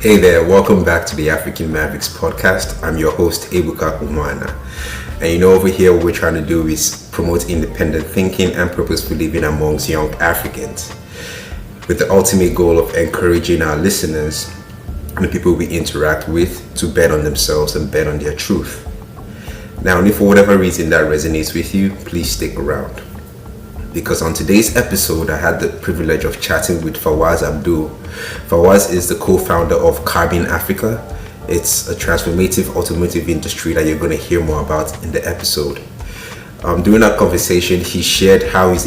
Hey there, welcome back to the African Mavericks podcast. I'm your host, Ebuka Umwana. And over here, what we're trying to do is promote independent thinking and purposeful living amongst young Africans, with the ultimate goal of encouraging our listeners and the people we interact with to bet on themselves and bet on their truth. Now, if for whatever reason that resonates with you, please stick around. Because on today's episode, I had the privilege of chatting with Fawaz Abdul. Fawaz is the co-founder of Carbon Africa. It's a transformative automotive industry that you're going to hear more about in the episode. During that conversation, he shared how he's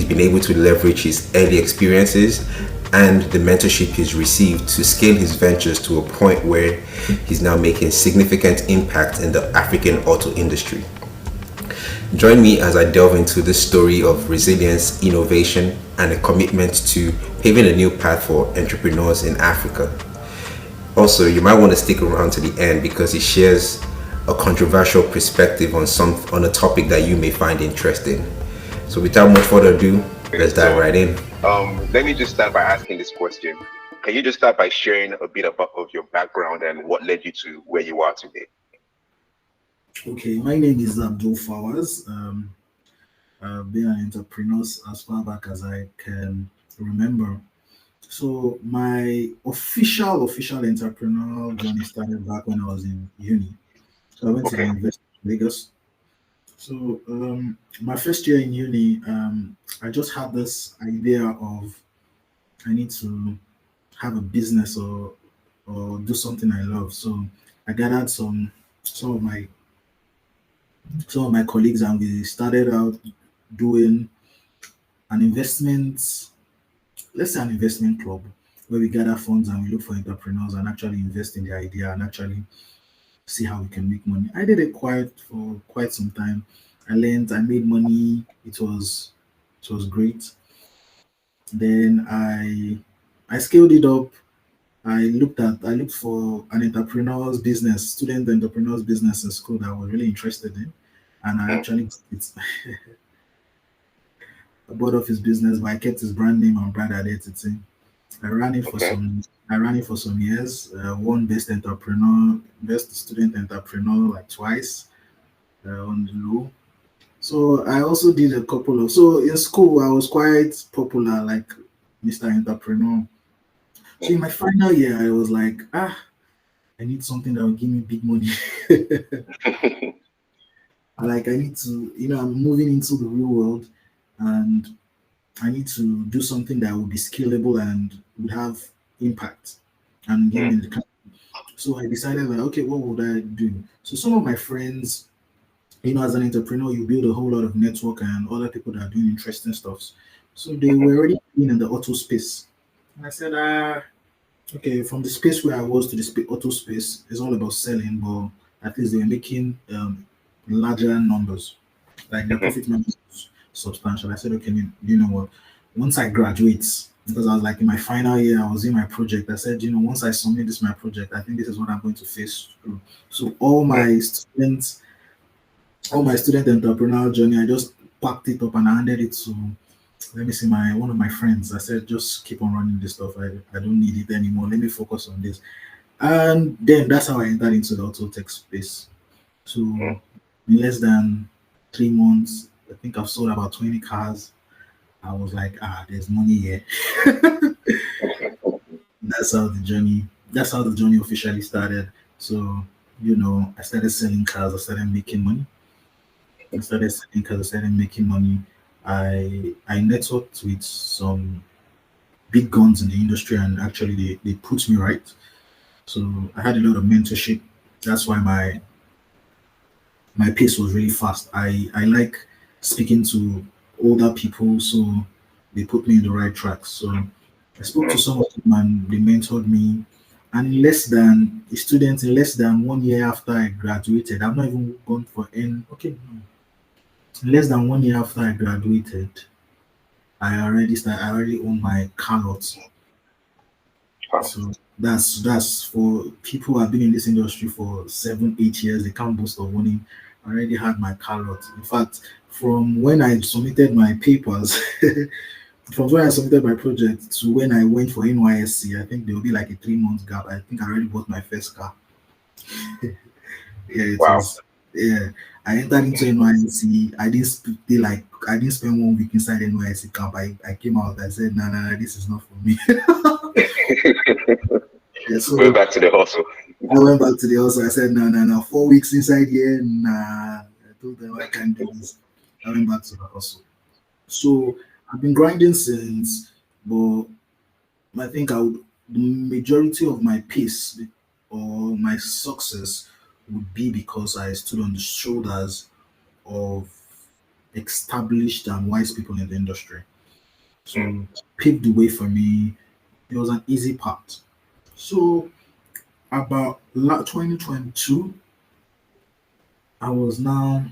been able to leverage his early experiences and the mentorship he's received to scale his ventures to a point where he's now making significant impact in the African auto industry. Join me as I delve into the story of resilience, innovation, and a commitment to paving a new path for entrepreneurs in Africa. Also, you might want to stick around to the end because he shares a controversial perspective on a topic that you may find interesting. So without much further ado, let's dive right in. Let me just start by asking this question. Can you just start by sharing a bit of your background and what led you to where you are today? Okay, my name is Abdul Fawaz. I've been an entrepreneur as far back as I can remember. So my official entrepreneurial journey started back when I was in uni. So I went to the University of Lagos. So my first year in uni, I just had this idea of I need to have a business or do something I love. So I gathered some of my colleagues and we started out doing an investment, let's say an investment club where we gather funds and we look for entrepreneurs and actually invest in the idea and actually see how we can make money. I did it for quite some time. I learned, I made money. It was great. Then I scaled it up. I looked for an student entrepreneur's business in school that I was really interested in. And I actually I bought off his business, but I kept his brand name and brand identity. I ran it for some years. Won best student entrepreneur like twice on the low. So I also did a couple of in school I was quite popular, like Mr. Entrepreneur. So in my final year, I was like, I need something that will give me big money. I need to, I'm moving into the real world and I need to do something that will be scalable and would have impact and give me the company. So I decided that, okay, what would I do? So some of my friends, as an entrepreneur, you build a whole lot of network and other people that are doing interesting stuff. So they were already in the auto space. And I said, okay, from the space where I was to the auto space, it's all about selling, but at least they were making larger numbers, like the profit margin was substantial. I said, okay, you know what? Once I graduate, because I was like in my final year, I was in my project. I said, once I submit my project, I think this is what I'm going to face through. So all my student entrepreneurial journey, I just packed it up and I handed it to one of my friends. I said, just keep on running this stuff. I don't need it anymore. Let me focus on this. And then that's how I entered into the auto tech space. So in less than 3 months, I think I've sold about 20 cars. I was like, there's money here. That's how the journey officially started. So, I started selling cars, I started making money. I networked with some big guns in the industry and actually they put me right. So I had a lot of mentorship. That's why my pace was really fast. I like speaking to older people, so they put me in the right track. So I spoke to some of them and they mentored me. And in less than 1 year after I graduated, I've not even gone for in less than 1 year after I graduated, I already own my car lot. So that's for people who have been in this industry for 7-8 years. They can't boast of owning. I already had my car lot. In fact, from when I submitted my papers from when I submitted my project to when I went for NYSC, I think there will be like a 3 month gap. I think I already bought my first car. Yeah, it Wow. was. Yeah, I entered into NYSC. I didn't spend 1 week inside NYSC camp. I came out. I said, nah, this is not for me. Yeah, Going so back to the hustle. I went back to the house. I said, no, 4 weeks inside here, nah. I told them I can't do this. I went back to the hustle. So I've been grinding since, but I think the majority of my pace or my success would be because I stood on the shoulders of established and wise people in the industry. Mm, So paved the way for me. It was an easy path. So about 2022, I was now,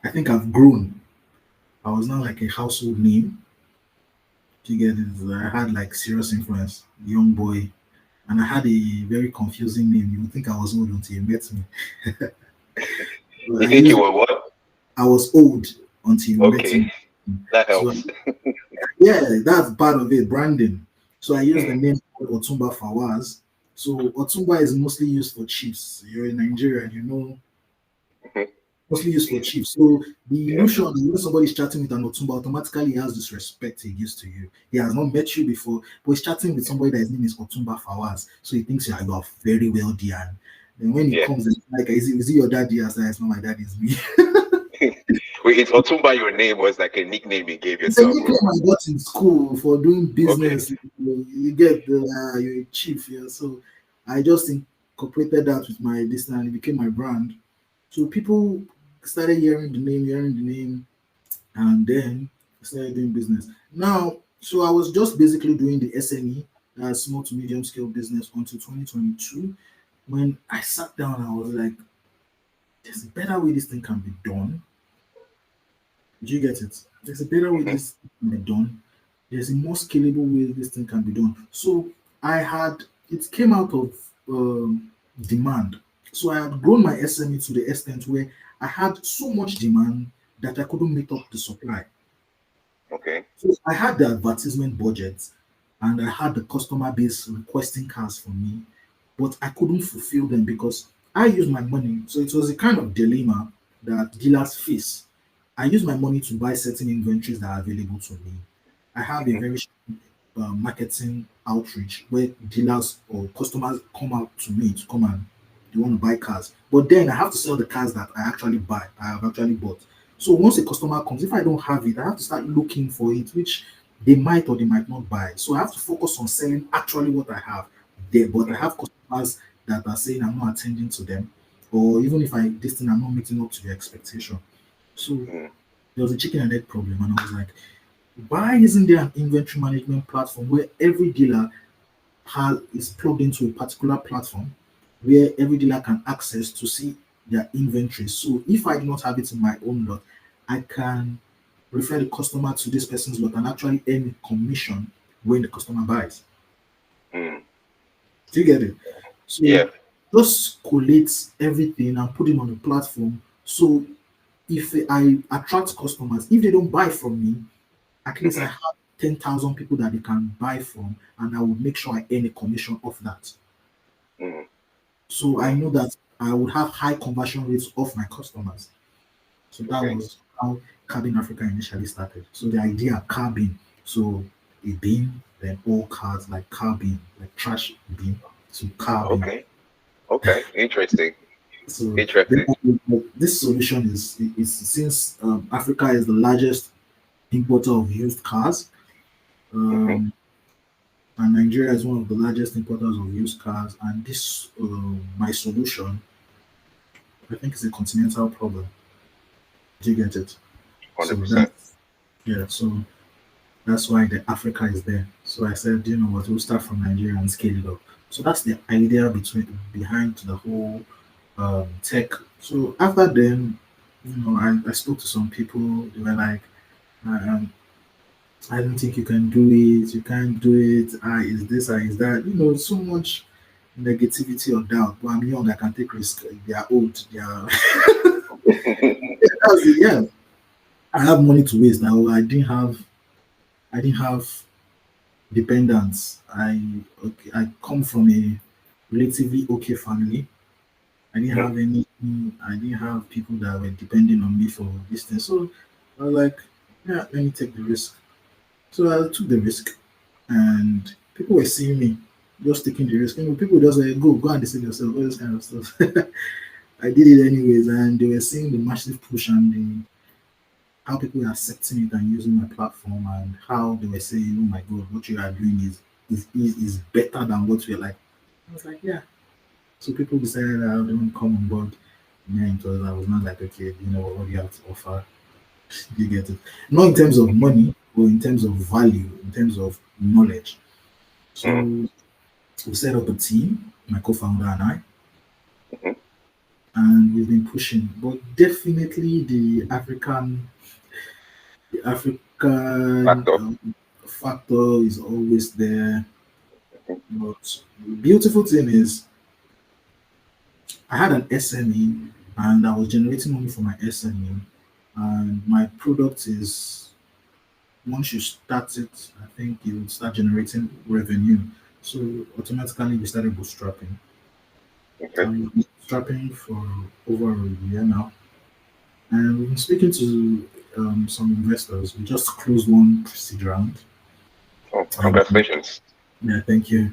I think I've grown. I was now like a household name. Do you get it? I had like serious influence, young boy, and I had a very confusing name. You would think I was old until you met me. But you think you were what? I was old until you met Okay, me. that So helps. yeah, that's part of it, branding. So I use the Mm, name Otumba Fawaz. So Otumba is mostly used for chiefs. You're in Nigeria, and you know, mhm. mostly used for chiefs. So the Yeah. illusion that when somebody's chatting with an Otumba, automatically he has this respect he gives to you. He has not met you before, but he's chatting with somebody that his name is Otumba Fawaz. So he thinks you are very wealthy. And then when he Yeah. comes, it's like, is it your daddy? I said, it's not my daddy, it's me. Wait, it's Otumba your name was like a nickname you gave It's a yourself, nickname bro. I got in school for doing Okay. business. You get the you're a chief, yeah. So I just incorporated that with my this and it became my brand. So people started hearing the name, and then started doing business. Now, so I was just basically doing the SME, small to medium scale business until 2022. When I sat down, I was like, there's a better way this thing can be done. Do you get it? There's a better way Hmm. this can be done. There's a more scalable way this thing can be done. So it came out of demand. So I had grown my SME to the extent where I had so much demand that I couldn't meet up the supply. Okay. So I had the advertisement budget and I had the customer base requesting cars from me, but I couldn't fulfill them because I used my money. So it was a kind of dilemma that dealers face. I use my money to buy certain inventories that are available to me. I have a Hmm. very marketing outreach where dealers or customers come out to me to come and they want to buy cars. But then I have to sell the cars that I have actually bought. So once a customer comes, if I don't have it, I have to start looking for it, which they might or they might not buy. So I have to focus on selling actually what I have there. But I Hmm. have customers that are saying I'm not attending to them, or even if I this thing I'm not meeting up to their expectation. So Hmm. there was a chicken and egg problem, and I was like, why isn't there an inventory management platform where every dealer is plugged into a particular platform where every dealer can access to see their inventory? So if I do not have it in my own lot, I can refer the customer to this person's lot and actually earn commission when the customer buys. Hmm. Do you get it? So Yeah. just collate everything and put it on the platform. So if I attract customers, if they don't buy from me, at least I Hmm. have 10,000 people that they can buy from, and I will make sure I earn a commission off that. Hmm. So I Hmm. know that I would have high conversion rates of my customers. So that Okay. was how Cabin Africa initially started. So the idea cabin, so a bin, then all cars like car bin, like trash bin, so car bin. Okay. Okay. Interesting. So then, Interesting. this solution is since Africa is the largest importer of used cars. Hmm. Um, and Nigeria is one of the largest importers of used cars. And this, my solution, I think, is a continental problem. Do you get it? So 100%. that's yeah. So that's why the Africa is there. So I said, you know what, we'll start from Nigeria and scale it up. So that's the idea behind the whole tech. So after then, I spoke to some people. They were like, um, I don't think you can do it. You can't do it. Ah, is this? Ah, is that? So much negativity or doubt. But I'm young. I can take risk. They are old. They are. That's it, yeah. I have money to waste now. I didn't have. I didn't have dependents. I come from a relatively okay family. I didn't Mm. have any. I didn't have people that were depending on me for this thing. So I was like, yeah, let me take the risk. So I took the risk, and people were seeing me just taking the risk. People just like go and decide yourself, all this kind of stuff. I did it anyways, and they were seeing the massive push and how people were accepting it and using my platform, and how they were saying, "Oh my God, what you are doing is better than what we're like." I was like, "Yeah." So people decided that they want to come on board. Yeah, I was not like, okay, you know what do you have to offer? You get it? Not in terms of money, but in terms of value, in terms of knowledge. So Mm. we set up a team, my co-founder and I, Mhm. and we've been pushing. But definitely the African Factor. factor is always there. Mhm. But the beautiful thing is, I had an SME and I was generating money for my SME. And my product is, once you start it, I think you would start generating revenue. So automatically we started bootstrapping. Okay. And we've been bootstrapping for over a year now. And we've been speaking to some investors. We just closed one pre-seed round. Oh, And congratulations. yeah, thank you.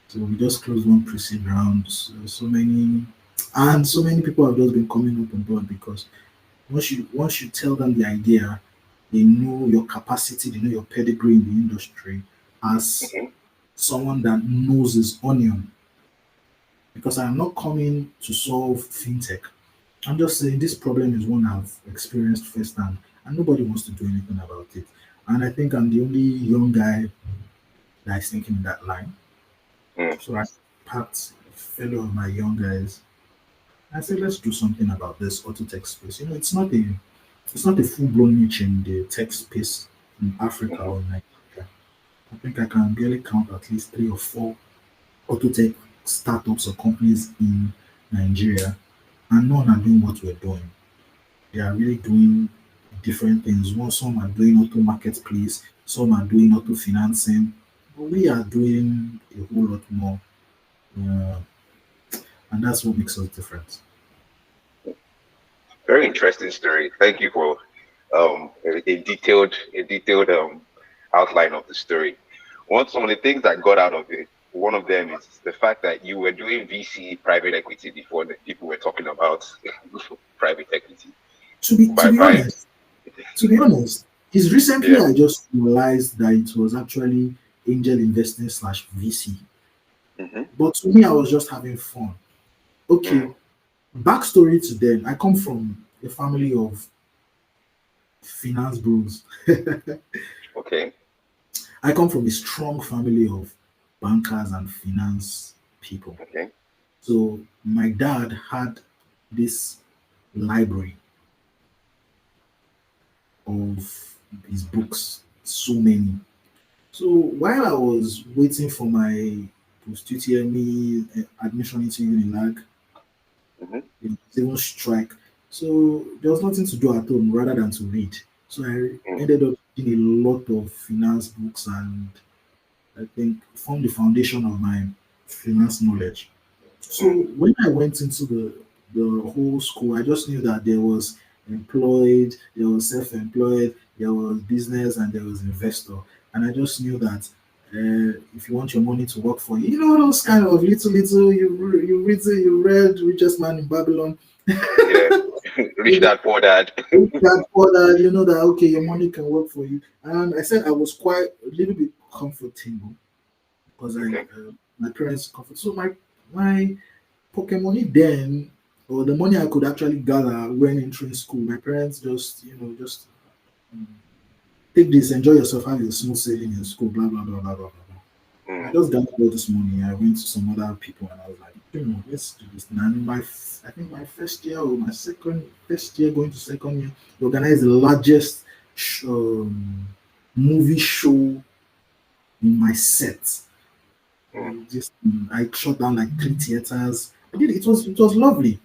So we just closed one pre-seed round. So many people have just been coming up on board because once you tell them the idea, they know your capacity, they know your pedigree in the industry as Mhm. someone that knows his onion. Because I'm not coming to solve fintech. I'm just saying this problem is one I've experienced firsthand, and nobody wants to do anything about it. And I think I'm the only young guy that is thinking in that line. Mm. So I packed a fellow of my young guys. I said, let's do something about this auto tech space. It's not a full blown niche in the tech space in Africa Mhm. or Nigeria. I think I can barely count at least three or four auto tech startups or companies in Nigeria, and none are doing what we're doing. They are really doing different things. Some are doing auto marketplace, some are doing auto financing, but we are doing a whole lot more, uh, and that's what makes us different. Very interesting story. Thank you for a detailed outline of the story. Some of the things I got out of it, one of them is the fact that you were doing VC private equity before the people were talking about private equity. To be to By be by honest, to be honest, is recently Yeah. I just realized that it was actually angel investing slash VC. Mm-hmm. But to me, I was just having fun. Mm. Okay, backstory to them. I come from a family of finance bros. Okay. I come from a strong family of bankers and finance people. Okay. So my dad had this library of his books, so many. So while I was waiting for my post-UTME admission into Unilag, Mm-hmm. it was even strike. So there was nothing to do at home rather than to read. So I Mm. ended up reading a lot of finance books, and I think formed the foundation of my finance knowledge. So Mm. when I went into the whole school, I just knew that there was employed, there was self-employed, there was business, and there was investor. And I just knew that if you want your money to work for you, those kind of little you read Richest Man in Babylon. Yeah. Rich You dad, poor dad. that for that, you know that okay, your money can work for you. And I said I was quite a little bit comfortable because Okay. my parents comfort. So my pocket money then, or the money I could actually gather when entering school, my parents just um, take this, enjoy yourself, have a smooth sailing in school, blah blah blah blah blah blah. I Mm. just gathered all this money. I went to some other people and I was like, let's do this. And I think my first year or my second first year going to second year, we organized the largest movie show in my set. Mm. I shut down like three theaters. I did it was lovely.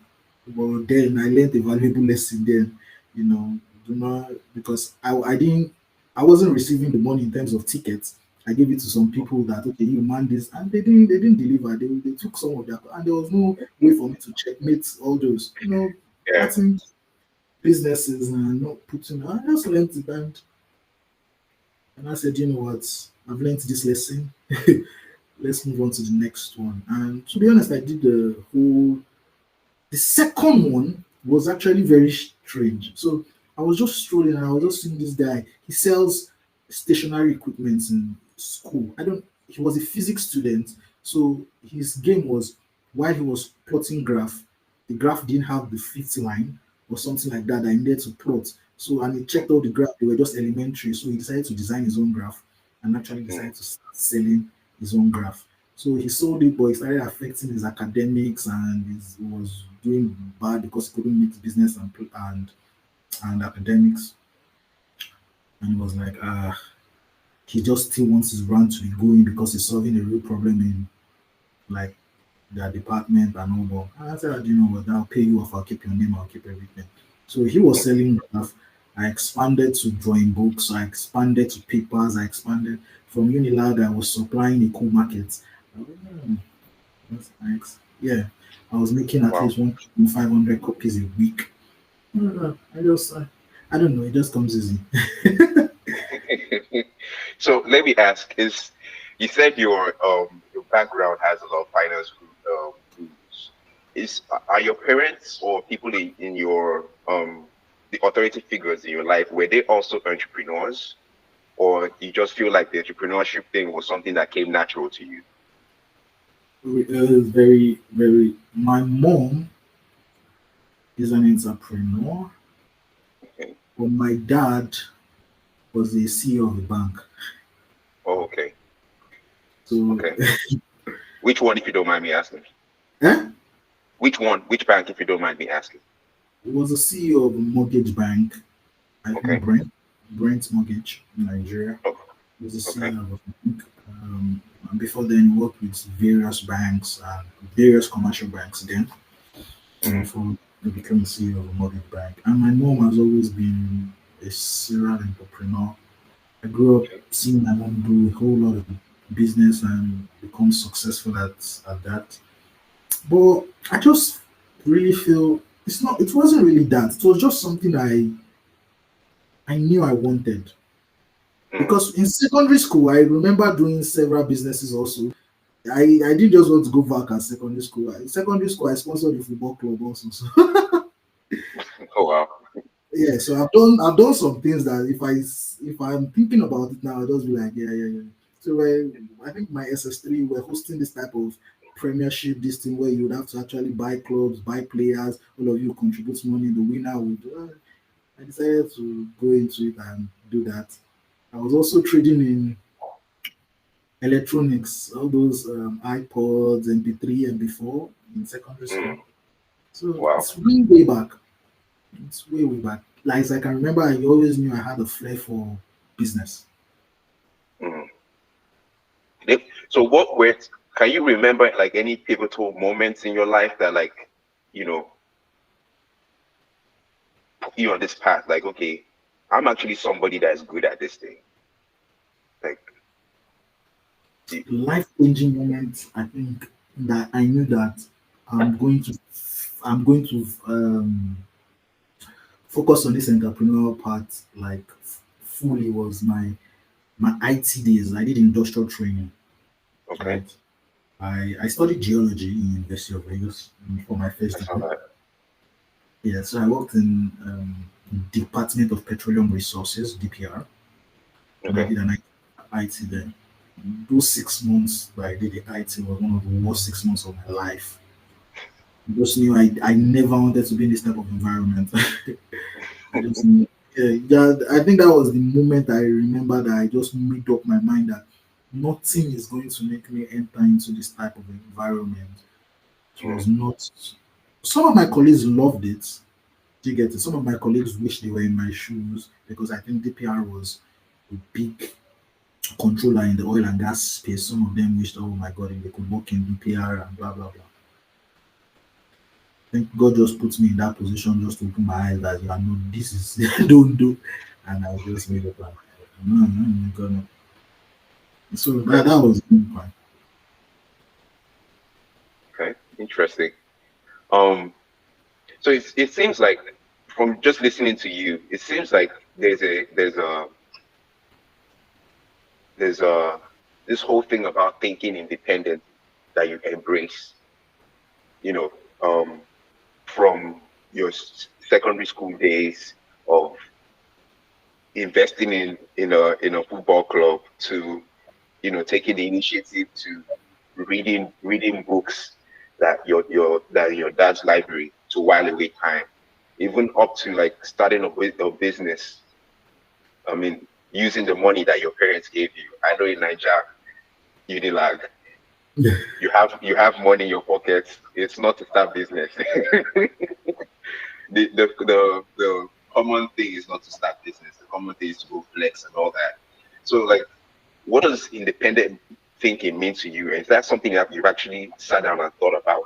But then I learned a valuable lesson then, do not because I didn't I wasn't receiving the money in terms of tickets. I gave it to some people that okay, you man this, and they didn't deliver. They took some of their, and there was no way for me to checkmate all those, Yeah. starting businesses and not putting. I just learned it, and I said, you know what, I've learned this lesson. Let's move on to the next one. And to be honest, I did the second one was actually very strange. So I was just strolling and I was just seeing this guy. He sells stationary equipment in school. I don't. He was a physics student, so his game was while he was plotting graph, the graph didn't have the fit line or something like that. I needed to plot. So and he checked all the graph; they were just elementary. So he decided to design his own graph and actually Mm. decided to start selling his own graph. So he sold it, but it started affecting his academics, and he was doing bad because he couldn't mix business and academics. And he was like, he just still wants his brand to be going because he's solving a real problem in like their department and all. But I said, you know what, I'll pay you off, I'll keep your name, I'll keep everything. So he was selling stuff. I expanded to drawing books, I expanded to papers, I expanded from Unilag, I was supplying a cool market. Oh, that's nice. Yeah, I was making at Wow. least 1,500 copies a week. I don't know, it just comes easy. So let me ask: Is you said your background has a lot of finance roots? Is are your parents or people in your the authority figures in your life, were they also entrepreneurs, or you just feel like the entrepreneurship thing was something that came natural to you? It was very, very. My mom is an entrepreneur, Okay. but my dad was the CEO of a bank. Oh, okay. So, Okay. Which one, if you don't mind me asking? eh? Which one? Which bank, if you don't mind me asking? He was the CEO of a mortgage bank, I think Okay. Brent Mortgage in Nigeria. Oh, He was the okay. CEO of a bank. And before then, he worked with various banks and various commercial banks then, Mm, before he became the CEO of a mortgage bank. And my mom has always been a serial entrepreneur. I grew up okay. seeing my mom do a whole lot of business and become successful at that. But I just really feel it wasn't really that. It was just something I knew I wanted. Mm, Because in secondary school, I remember doing several businesses also. I didn't just want to go back at secondary school. In secondary school, I sponsored the football club also. So oh wow. yeah, so I've done some things that if I'm thinking about it now, I'll just be like, yeah, yeah, yeah. So I think my SS3 were hosting this type of premiership, this thing where you would have to actually buy clubs, buy players, all of you contribute money, the winner would. I decided to go into it and do that. I was also trading in electronics, all those iPods, MP3, MP4 in secondary school. Mm, So wow. it's way back. It's way, way back. Like as I can remember, I always knew I had a flair for business. Mm. So what were can you remember like any pivotal moments in your life that like you know put you on this path? Like, okay, I'm actually somebody that's good at this thing. Like, you- Life changing moment. I think that I knew that I'm going to focus on this entrepreneurial part like fully was my IT days. I did industrial training, okay, right? I studied geology in University of Lagos for my I first saw degree. that. Yeah, so I worked in Department of Petroleum Resources (DPR) and I Okay. did an IT there. Those 6 months that I did the IT was one of the worst 6 months of my life. I just knew I never wanted to be in this type of environment. I just knew. Yeah, yeah, I think that was the moment I remember that I just made up my mind that nothing is going to make me enter into this type of environment. It Mm, was not. Some of my colleagues loved it. Do you get it? Some of my colleagues wish they were in my shoes because I think DPR was a big controller in the oil and gas space. Some of them wished, oh my God, if they could work in DPR and blah blah blah. I think God just puts me in that position just to open my eyes that you are no, this is don't do, and I just made up. No, no, no, God, no. So Okay. that was fine. Okay. Interesting. Um. So it seems like from just listening to you, it seems like there's a this whole thing about thinking independent that you embrace. You know, from your secondary school days of investing in a football club to taking the initiative to reading books that in your dad's library to while away time, even up to like starting a business. I mean, using the money that your parents gave you. I know in Nigeria, Unilag, you have money in your pockets. It's not to start business. The common thing is not to start business. The common thing is to go flex and all that. So like, what does independent thinking mean to you? Is that something that you've actually sat down and thought about?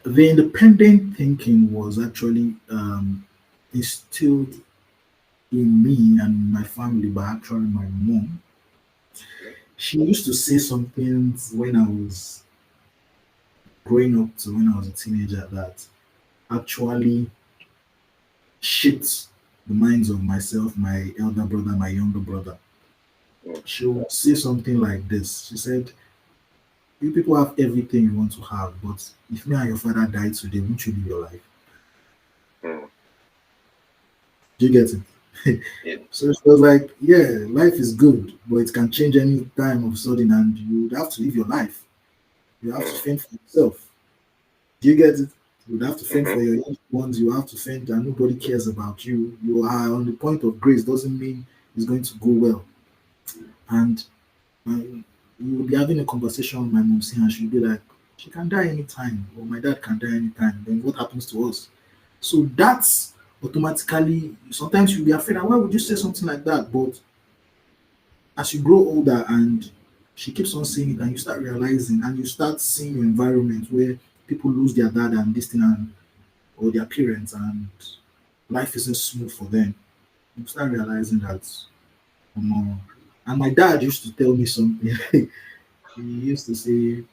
The independent thinking was actually instilled in me and my family by actually my mom. She used to say some things when I was growing up to when I was a teenager that actually shaped the minds of myself, my elder brother, my younger brother. Mm, She would say something like this. She said, "You people have everything you want to have, but if me and your father died today, won't you live your life?" mm, Do you get it? yeah, So she was like, "Yeah, life is good, but it can change any time of sudden, and you have to live your life. You have to mm, fend for yourself. Do you get it? You have to fend mm-hmm, for your young ones. You have to fend, and nobody cares about you. You are on the point of grace. Doesn't mean it's going to go well." And we will be having a conversation with my mom, and she'll be like, "She can die anytime, or my dad can die anytime. Then what happens to us?" So that's automatically. Sometimes you'll be afraid. "Ah, why would you say something like that?" But as you grow older and she keeps on saying it, and you start realizing, and you start seeing your environment where people lose their dad and this thing, and or their parents, and life isn't smooth for them. You start realizing that. And my dad used to tell me something. He used to say,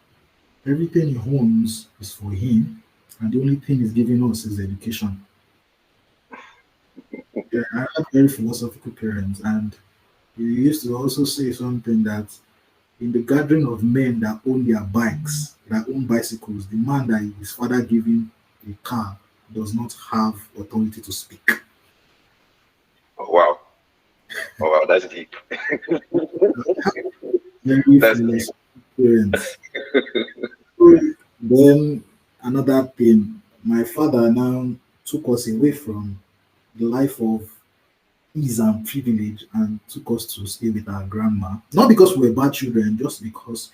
"Everything he owns is for him, and the only thing he's giving us is education." Yeah, I had very philosophical parents, and he used to also say something that in the gathering of men that own their bikes, that own bicycles, the man that his father gave him a car does not have authority to speak. oh wow, oh wow, that's deep. Very That's deep. philosophical parents. So then another thing, my father now took us away from the life of ease and privilege and took us to stay with our grandma. Not because we were bad children, just because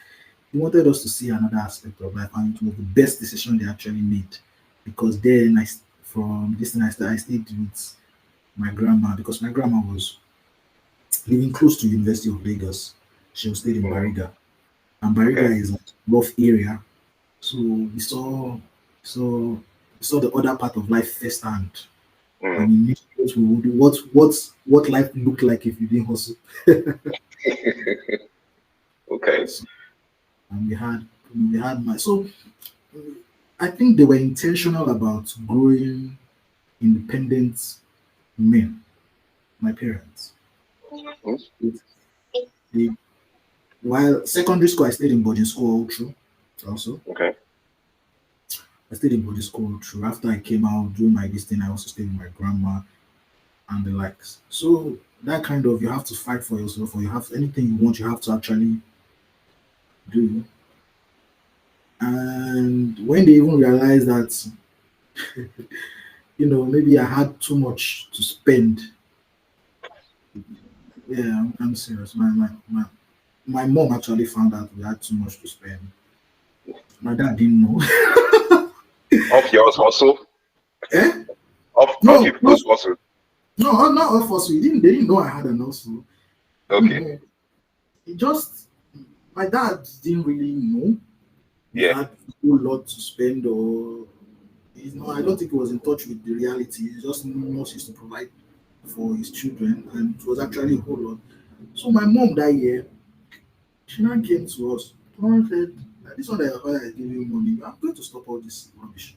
he wanted us to see another aspect of life, and it was the best decision they actually made. Because then from this thing I stayed with my grandma because my grandma was living close to University of Lagos. She was stayed in Mm, Bariga, and Bariga okay. is like rough area. So saw we saw the other part of life firsthand, Mm. and we knew what we would do, what life looked like if you didn't hustle. Okay. So, and we had my so I think they were intentional about growing independent men, my parents. Mm, They, while secondary school, I stayed in boarding school all through. Also, okay. I stayed in boarding school all through. After I came out doing my this thing, I also stayed with my grandma and the likes. So that kind of you have to fight for yourself, or you have anything you want, you have to actually do. And when they even realized that, maybe I had too much to spend. Yeah, I'm serious. My mom actually found out we had too much to spend. My dad didn't know. Off yours also. Eh? Off No, no, people's also. no, not all for so. They didn't know I had an also. They didn't Okay. know. It just my dad didn't really know we Yeah. had a whole lot to spend, or I don't think he was in touch with the reality. He just knew us used to provide for his children, and it was actually a whole lot. So my mom that year, she now came to us. Mom said, "This one that your father is giving you money, I'm going to stop all this rubbish."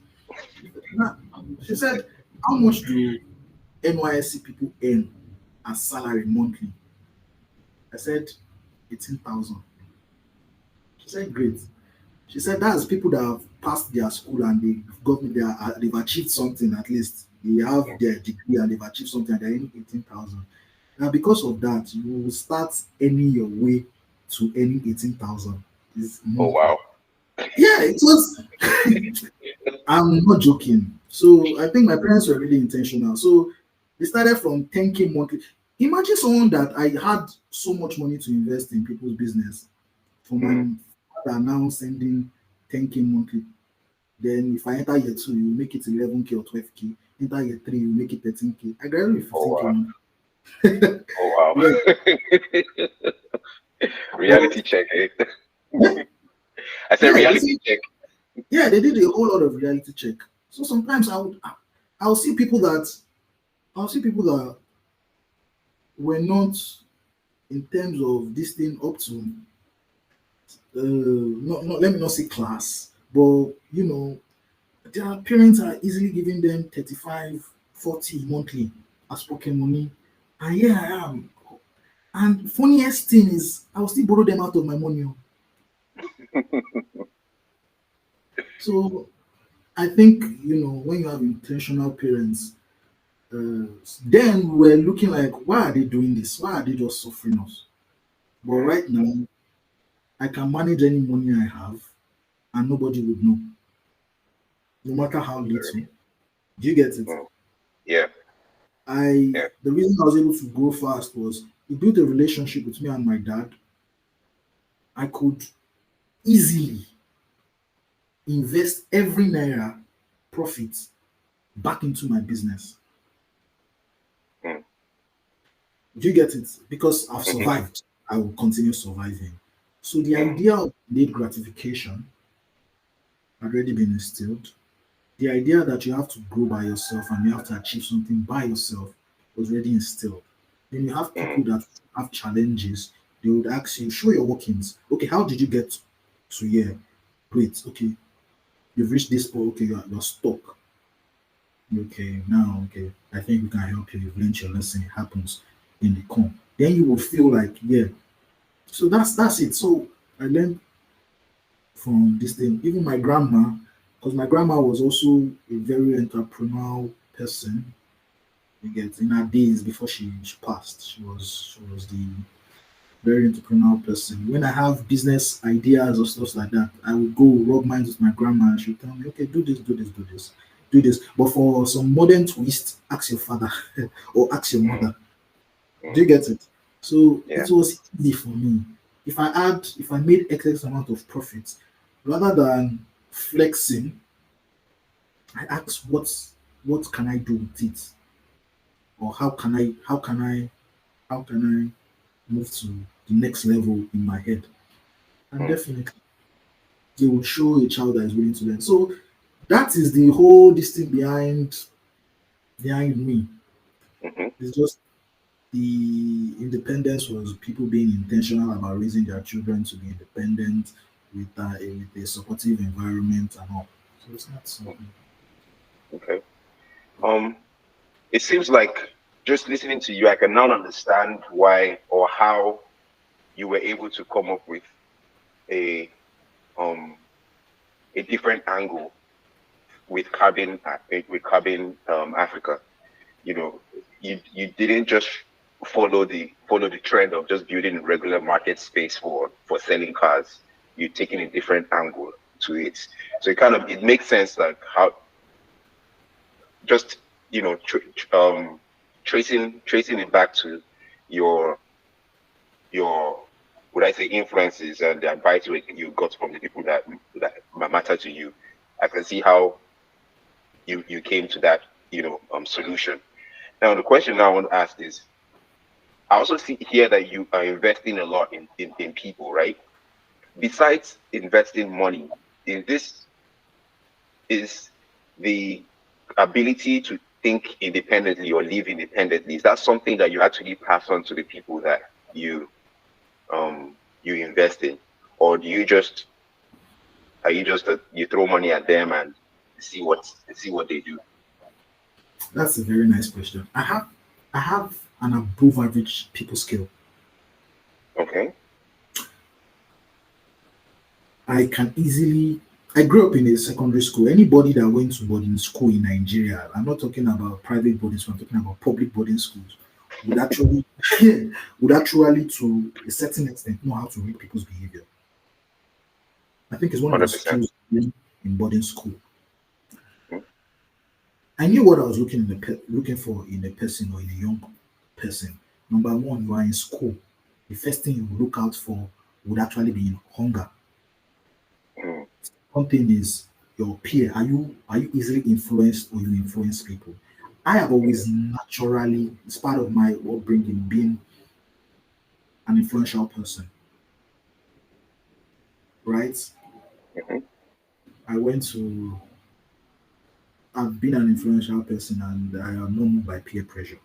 Now, she said, "How much do NYSC people earn as salary monthly?" I said, 18,000. She said, "Great." She said, "That's people that have passed their school and they've achieved something at least. They have their degree and they've achieved something and they're earning 18,000. Now, because of that, you will start earning your way to earning 18,000 this Oh monthly." wow. Yeah, it was. I'm not joking. So I think my parents were really intentional. So they started from 10K monthly. Imagine someone that I had so much money to invest in people's business for Mm. my father now sending 10K monthly. Then if I enter year two, you make it 11K or 12K. Enter year three, you make it 13K. I graduated with Oh 15K wow. monthly. Oh Yeah, wow. but Reality check, eh? yeah, I said yeah, reality check. they did a whole lot of reality check. So sometimes I'll see people that I'll see people that were not in terms of this thing up to not let me not say class, but their parents are easily giving them 35, 40 monthly as pocket money. And here I am. And funniest thing is I'll still borrow them out of my money. Oh. So I think when you have intentional parents, then we're looking like, why are they doing this? Why are they just suffering us? But Mm. right now, I can manage any money I have and nobody would know, no matter how Very little. Do you get it? mm. Yeah, I yeah. The reason I was able to grow fast was it built a relationship with me and my dad. I could easily invest every naira profit back into my business. Mm. Do you get it? Because I've Hmm. survived, I will continue surviving. So the Mm. idea of delayed gratification had already been instilled. The idea that you have to grow by yourself and you have to achieve something by yourself was already instilled. Then you have Mm. people that have challenges. They would ask you, show your workings. Okay, how did you get to here? Great. Okay, you've reached this point. Okay, you're stuck. Okay, now, okay, I think we can help you. You've learned your lesson. It happens in the come. Then you will feel like, yeah. So that's it. So I learned from this thing. Even my grandma, because my grandma was also a very entrepreneurial person. You get in her days before she passed, she was the very entrepreneurial person. When I have business ideas or stuff like that, I will go rub minds with my grandma and she'll tell me, okay, do this, do this, do this, do this. But for some modern twist, ask your father or ask your Mm. mother. Do Mm. you get it? So Yeah. it was easy for me. If I made excess amount of profits, rather than flexing, I asked what can I do with it? Or how can I move to the next level in my head? And Mm. definitely they would show a child that is willing to learn. So that is the whole this thing behind me. Hmm. It's just the independence was people being intentional about raising their children to be independent with a supportive environment and all. So it's not something. Okay. Um, it seems like just listening to you, I can now understand why or how you were able to come up with a um a different angle with Africa. You know, you didn't just follow the trend of just building a regular market space for selling cars. You're taking a different angle to it. So it makes sense like how just tracing it back to your your would I say influences and the advice you got from the people that matter to you. I can see how you came to that solution. Now the question I want to ask is, I also see here that you are investing a lot in people, right? Besides investing money, is the ability think independently or live independently? Is that something that you actually pass on to the people that you invest in, or do you just are you just you throw money at them and see what they do? That's a very nice question. I have an above average people skill. Okay. I can easily. I grew up in a secondary school. Anybody that went to boarding school in Nigeria, I'm not talking about private boarding school, I'm talking about public boarding schools, would actually would actually to a certain extent know how to read people's behavior. I think it's one of the 100%. skills in boarding school. I knew what I was looking for in a person or in a young person. Number one, you are in school. The first thing you look out for would actually be in hunger. Mm. Something is your peer. Are you easily influenced or you influence people? I have always naturally, it's part of my upbringing, being an influential person, right? Mhm. I went to, I've been an influential person and I am not moved by peer pressure.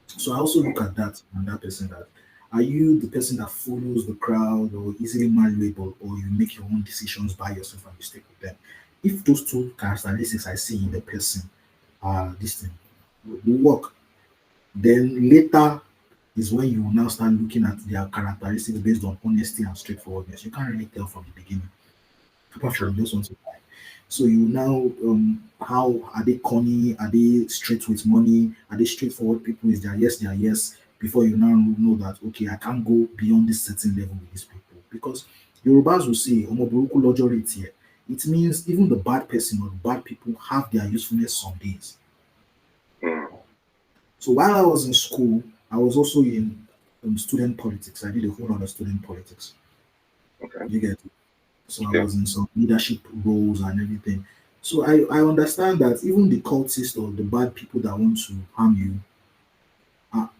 So I also look at that and that person that are you the person that follows the crowd or easily malleable or you make your own decisions by yourself and you stick with them? If those two characteristics I see in the person are this thing will work, then later is when you will now start looking at their characteristics based on honesty and straightforwardness. You can't really tell from the beginning, apart True. from those ones. So you now, how are they corny? Are they straight with money? Are they straightforward people? Is their yes, their yes? Before you now know that, okay, I can't go beyond this certain level with these people. Because Yorubas will say, "Omo buruku lojo retie." It means even the bad person or the bad people have their usefulness some days. Mm. So while I was in school, I was also in student politics. I did a whole lot of student politics. Okay. You get it? So I Yeah. was in some leadership roles and everything. So I understand that even the cultists or the bad people that want to harm you,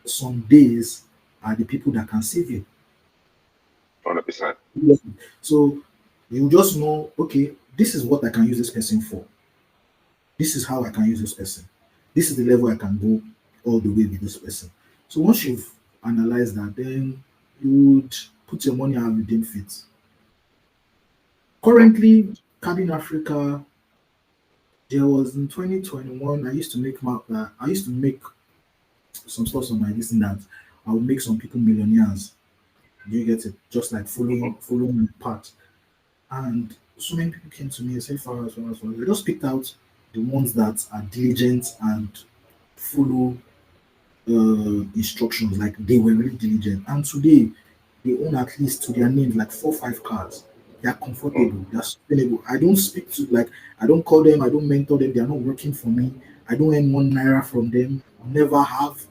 some days are the people that can save you. 100%. Yes. So you just know, okay, this is what I can use this person for. This is how I can use this person. This is the level I can go all the way with this person. So once you've analyzed that, then you would put your money and redeem fit. Mm. Currently, Cabin Africa, there was in 2021. I used to make some stuff on my listing that I would make some people millionaires. Do you get it? Just like Mhm. following the path. And so many people came to me and said, Fawaz. I just picked out the ones that are diligent and follow instructions. Like they were really diligent. And today, they own at least to their names like 4 5 cars. They are Mm. comfortable, they are sustainable. I don't speak to like I don't call them, I don't mentor them, they are not working for me. I don't earn 1 naira from them, never have.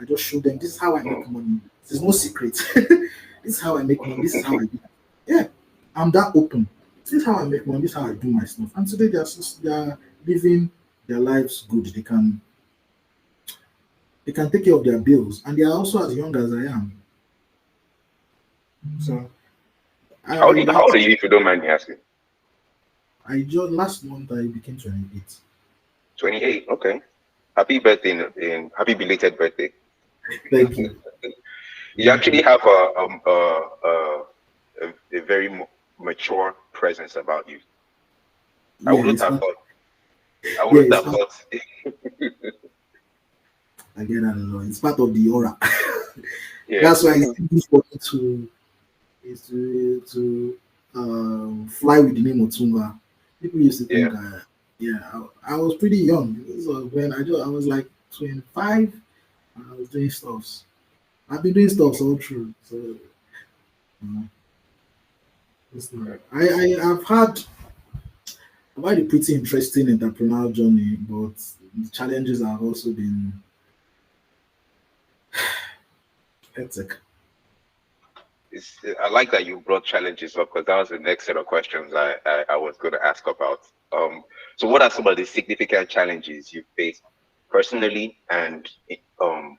I just show them this is how I Mm. make money. There's no secret. This is how I make money, this is how I do. Yeah, I'm that open. This is how I make money, this is how I do my stuff. And today they are living their lives good. They can take care of their bills and they are also as young as I am. So How old that's are you if you don't mind me asking? I just last month I became 28. 28. Okay. Happy birthday happy belated birthday. Thank you. You Thank actually you. have a very mature presence about you. I Yeah, wouldn't it's have part. thought. I Yeah, wouldn't it's have part. thought. I get that a lot. It's part of the aura. Yeah. That's why it's easy for me to fly with the name Otunga. People used to Yeah. think, yeah, I was pretty young. So when I was like 25, and I was doing stuffs. I've been doing stuffs all through. So know, it's not. Okay. I've had a pretty interesting entrepreneurial journey, but the challenges have also been hectic. I like that you brought challenges up because that was the next set of questions I was going to ask about. So, what are some of the significant challenges you faced personally and um,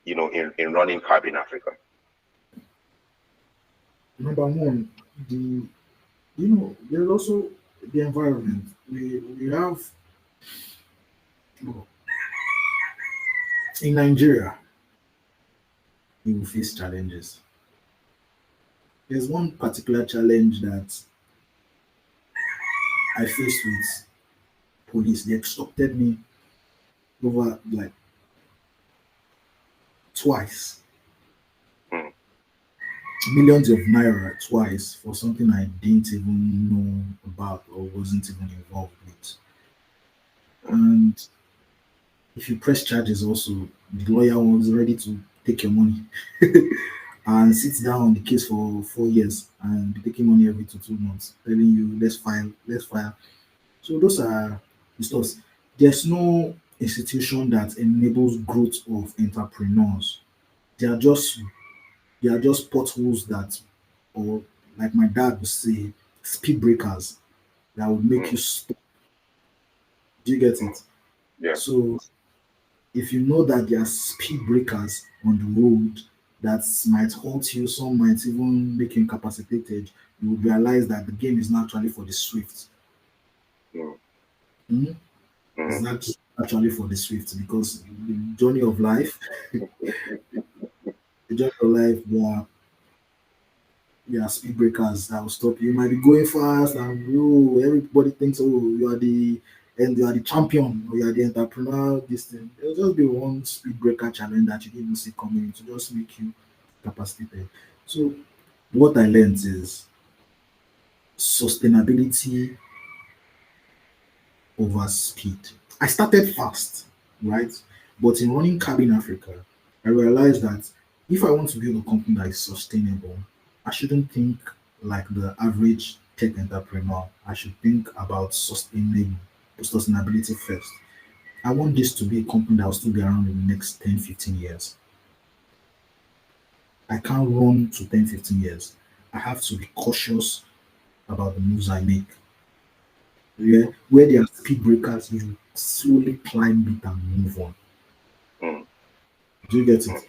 in running Carbon Africa? Number one, there's also the environment. We have In Nigeria, you will face challenges. There's one particular challenge that I faced with police. They extorted me over like twice, Mm. millions of naira twice for something I didn't even know about or wasn't even involved with. And if you press charges, also the lawyer was ready to take your money and sit down on the case for 4 years and be taking money every 2 months, telling you let's file. So those are the stuff. There's no institution that enables growth of entrepreneurs. They are just they are just potholes that, or like my dad would say, speed breakers that would make Mm. you stop. Do you get it? Yeah. So if you know that there are speed breakers on the road that might halt you, some might even make you incapacitated, you will realize that the game is not actually for the swift. Mm. Mhm. It's Mm. not actually for the swift because the journey of life, the journey of life, there are speed breakers that will stop you. You might be going fast and everybody thinks, oh, you are the champion or you are the entrepreneur, this thing. There'll just be one speed breaker challenge that you didn't even see coming to just make you capacitated. So what I learned is sustainability over speed. I started fast, right? But in running Cabin Africa, I realized that if I want to build a company that is sustainable, I shouldn't think like the average tech entrepreneur. I should think about sustainability first. I want this to be a company that will still be around in the next 10, 15 years. I can't run to 10, 15 years. I have to be cautious about the moves I make. Yeah, where there are speed breakers, you slowly climb it and move on. Mm. Do you get it? Mm.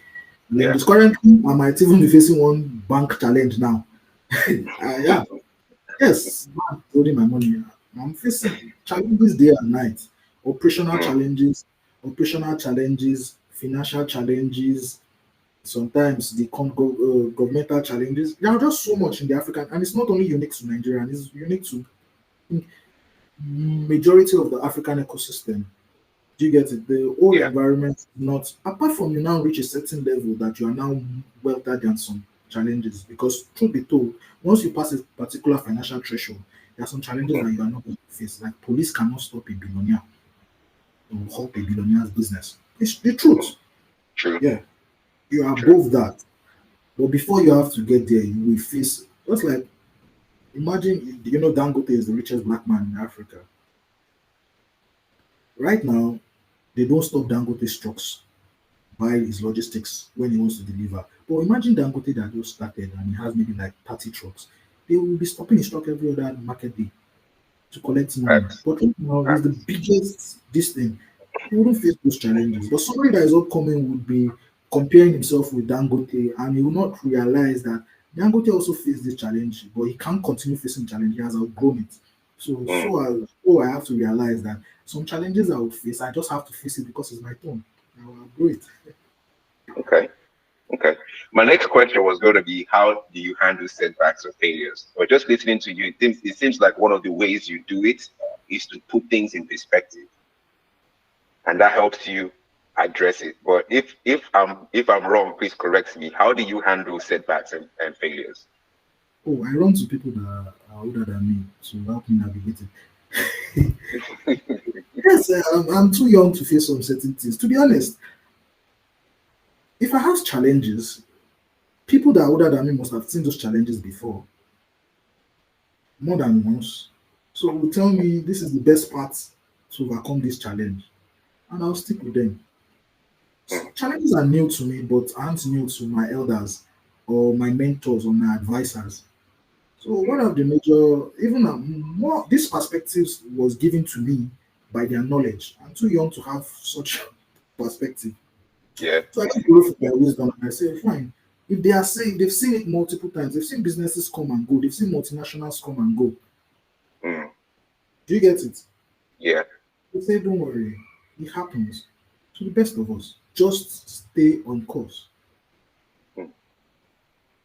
Like Yeah. this currently, I might even be facing one bank challenge now. Yeah, yes, man, holding my money. I'm facing challenges day and night. Operational Mm. challenges, operational challenges, financial challenges. Sometimes the governmental challenges. There are just so much in the African, and it's not only unique to Nigeria. And it's unique to majority of the African ecosystem. Do you get it? The whole Yeah. environment is not, apart from you now reach a certain level that you are now wealthier than some challenges. Because truth be told, once you pass a particular financial threshold, there are some challenges Mm. that you are not going to face. Like police cannot stop a billionaire or halt a billionaire's business. It's the Mm. truth. True. Yeah, you are True. above that. But before you have to get there, you will face just like imagine Dangote is the richest black man in Africa. Right now, they don't stop Dangote's trucks by his logistics when he wants to deliver. But imagine Dangote that just started and he has maybe like 30 trucks. They will be stopping his truck every other market day to collect money. Facts. But right now he's the Facts. biggest this thing. He wouldn't face those challenges. But somebody that is upcoming would be comparing himself with Dangote and he will not realize that Dangote also faced this challenge, but he can't continue facing challenge. He has outgrown it. So Mm. I have to realize that some challenges I would face, I just have to face it because it's my turn. I will outgrow it. Okay. Okay. My next question was going to be, how do you handle setbacks or failures? But just listening to you, it seems like one of the ways you do it is to put things in perspective, and that helps you address it. But if I'm wrong, please correct me. How do you handle setbacks and failures? Oh, I run to people that are older than me to help me navigate it. Yes, I'm too young to face some certain things. To be honest, if I have challenges, people that are older than me must have seen those challenges before, more than once. So will tell me this is the best path to overcome this challenge, and I'll stick with them. Mm. Challenges are new to me, but aren't new to my elders or my mentors or my advisors. So one of the major, even more, these perspectives was given to me by their knowledge. I'm too young to have such perspective. Yeah. So I just borrow from their wisdom and I say, fine. If they are saying they've seen it multiple times, they've seen businesses come and go, they've seen multinationals come and go. Mm. Do you get it? Yeah. They say, don't worry, it happens. To the best of us, just stay on course. Mm.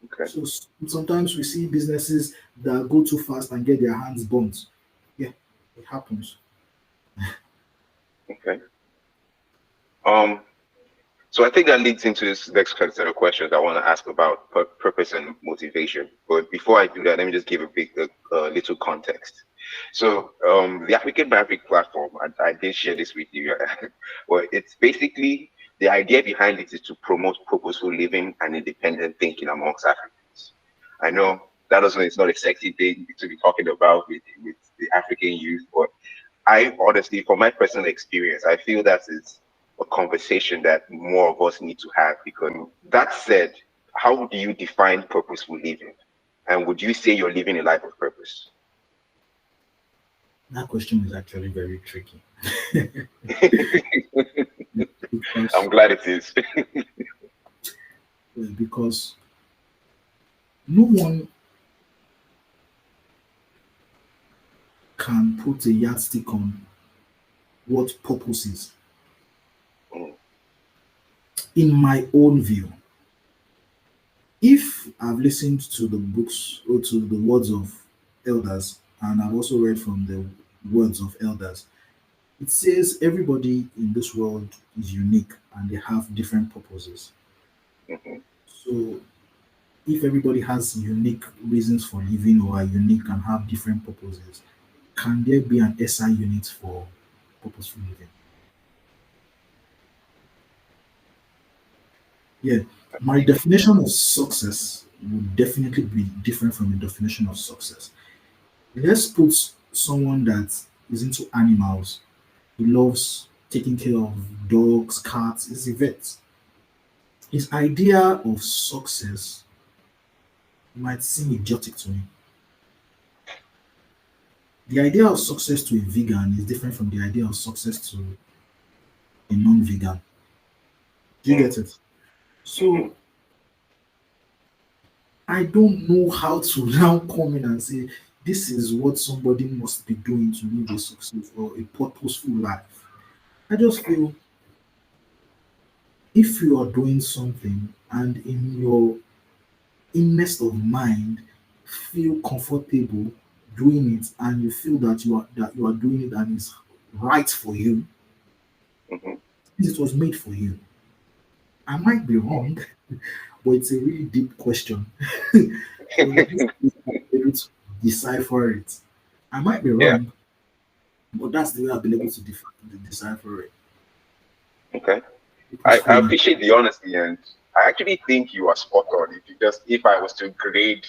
Okay. So sometimes we see businesses that go too fast and get their hands burnt. Yeah, it happens. Okay. Um. So I think that leads into this next set of questions I want to ask about purpose and motivation. But before I do that, let me just give a little context. So the African Maverick platform, I did share this with you. Well, it's basically the idea behind it is to promote purposeful living and independent thinking amongst Africans. I know that doesn't it's not a sexy thing to be talking about with the African youth, but I honestly, from my personal experience, I feel that is a conversation that more of us need to have. Because that said, how do you define purposeful living? And would you say you're living a life of purpose? That question is actually very tricky. I'm glad it is. Because no one can put a yardstick on what purpose is. Mm. In my own view, if I've listened to the books or to the words of elders, and I've also read from the words of elders, it says everybody in this world is unique and they have different purposes. Mhm. So if everybody has unique reasons for living or are unique and have different purposes, can there be an SI unit for purposeful living? Yeah, my definition of success would definitely be different from the definition of success. Let's put someone that is into animals, he loves taking care of dogs, cats, is a vet. His idea of success might seem idiotic to me. The idea of success to a vegan is different from the idea of success to a non-vegan. Do you Mm. get it? Mhm. So I don't know how to now come in and say this is what somebody must be doing to live a successful or a purposeful life. I just feel if you are doing something and in your innest of mind feel comfortable doing it and you feel that you are doing it and it's right for you, Mhm. it was made for you. I might be wrong, but it's a really deep question. So in this case, I'm able to decipher it. I might be Yeah. wrong, but that's the way I've been able to decipher it. Okay. Because I fully, appreciate the honesty, and I actually think you are spot on. If I was to grade,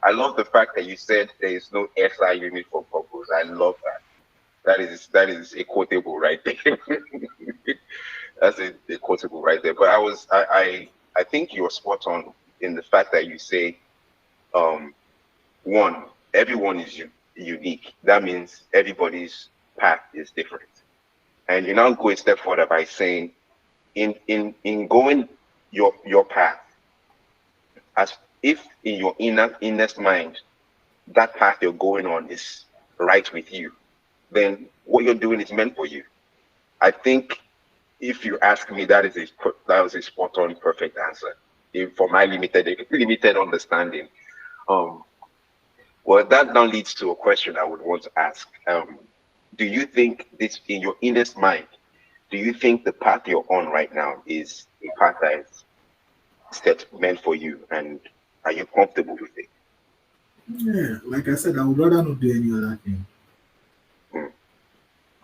I love the fact that you said there is no SI unit for purpose. I love that. That is a quotable right there. That's a quotable right there. But I think you're spot on in the fact that you say um one, everyone is unique. That means everybody's path is different. And you now go a step further by saying in going your path, as if in your innest mind that path you're going on is right with you, then what you're doing is meant for you. I think if you ask me, that was a spot on perfect answer. For my limited understanding. Um, well, that now leads to a question I would want to ask. Do you think this in your innest mind? Do you think the path you're on right now is a path that is set meant for you, and are you comfortable with it? yeah, like I said, I would rather not do any other thing. Mm.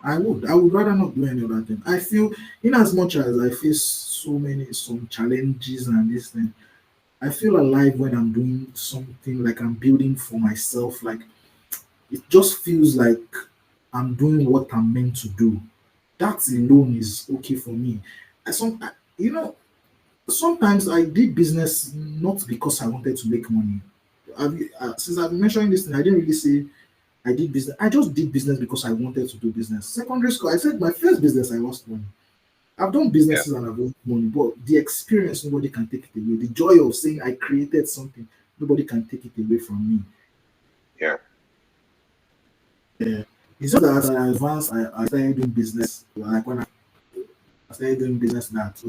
I would rather not do any other thing. I feel, in as much as I face some challenges and this thing, I feel alive when I'm doing something like I'm building for myself. Like it just feels like I'm doing what I'm meant to do. That alone is okay for me. You know, sometimes I did business not because I wanted to make money. Since I've been mentioning this thing, I didn't really say I did business. I just did business because I wanted to do business. Secondary school, I said my first business, I lost money. I've done Yeah, businesses and I've lost money, but the experience, nobody can take it away. The joy of saying I created something, nobody can take it away from me. yeah. Yeah. It's just that as I advanced, I started doing business. Like when I I started doing business that